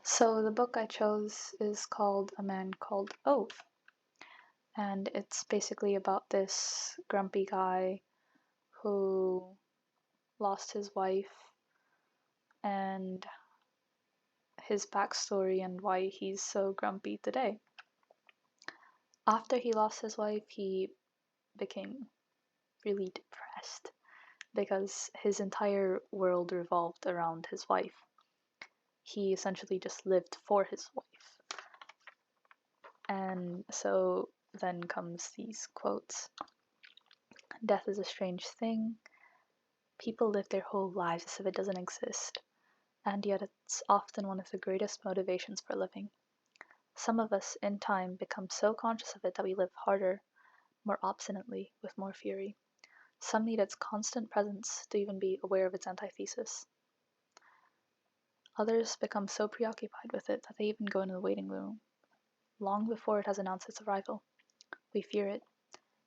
So the book I chose is called A Man Called Ove, and it's basically about this grumpy guy who lost his wife and his backstory and why he's so grumpy today. After he lost his wife, he became really depressed because his entire world revolved around his wife. He essentially just lived for his wife. And so then comes these quotes. Death is a strange thing. People live their whole lives as if it doesn't exist, and yet it's often one of the greatest motivations for living. Some of us, in time, become so conscious of it that we live harder, more obstinately, with more fury. Some need its constant presence to even be aware of its antithesis. Others become so preoccupied with it that they even go into the waiting room, long before it has announced its arrival. We fear it,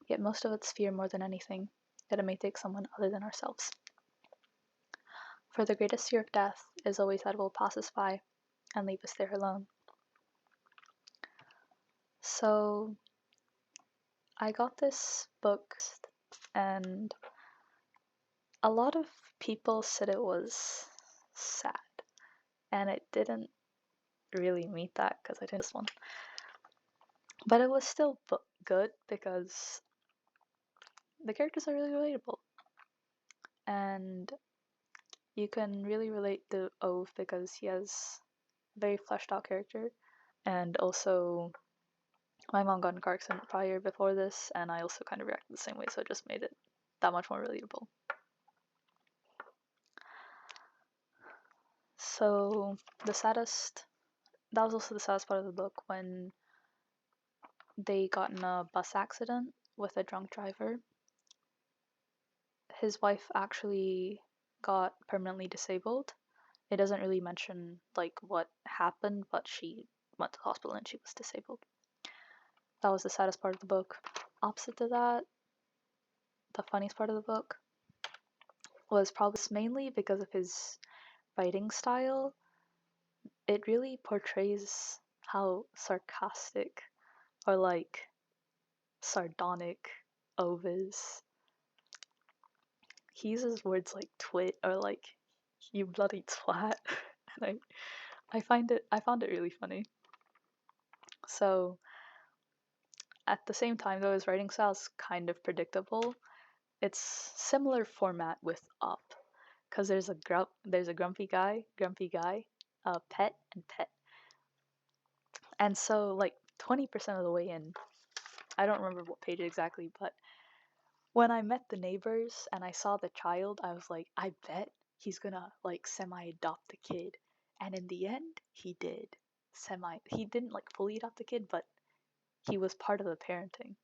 yet most of us fear more than anything that it may take someone other than ourselves. For the greatest fear of death is always that it will pass us by and leave us there alone. So I got this book, and a lot of people said it was sad, and it didn't really meet that because I didn't this one. But it was still good because the characters are really relatable, and you can really relate to Ove because he has a very fleshed out character, and also my mom got in a car accident prior before this, and I also kind of reacted the same way, so it just made it that much more relatable. So that was also the saddest part of the book, when they got in a bus accident with a drunk driver. His wife actually got permanently disabled. It doesn't really mention like what happened, but she went to the hospital and she was disabled. That was the saddest part of the book. Opposite to that, the funniest part of the book was probably mainly because of his writing style. It really portrays how sarcastic or like sardonic Ove is. He uses words like twit or like you bloody twat, and I found it really funny. So at the same time, though, his writing style is kind of predictable. It's similar format with Up, because there's a grumpy guy, pet and pet, and so like 20% of the way in, I don't remember what page exactly, but when I met the neighbors and I saw the child, I was like, I bet he's gonna like semi-adopt the kid, and in the end, he did. He didn't like fully adopt the kid, but he was part of the parenting.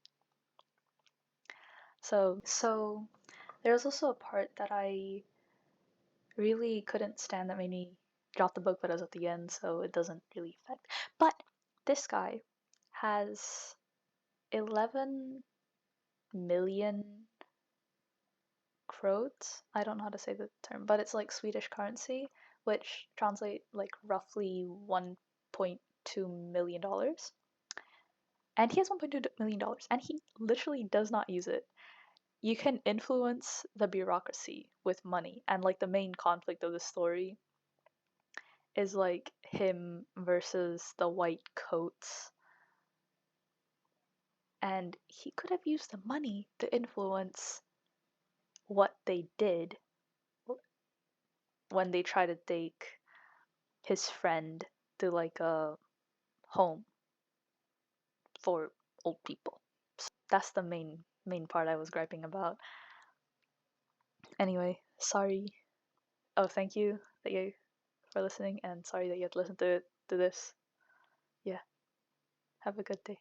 So there was also a part that I really couldn't stand that made me drop the book, but it was at the end, so it doesn't really affect. But this guy has 11 million krots. I don't know how to say the term, but it's like Swedish currency, which translate like roughly $1.2 million. And he has $1.2 million, and he literally does not use it. You can influence the bureaucracy with money, and like the main conflict of the story is like him versus the white coats, and he could have used the money to influence what they did when they try to take his friend to like a home for old people. So that's the main part I was griping about. Anyway, sorry. Oh, thank you for listening, and sorry that you had to listen to this. Yeah. Have a good day.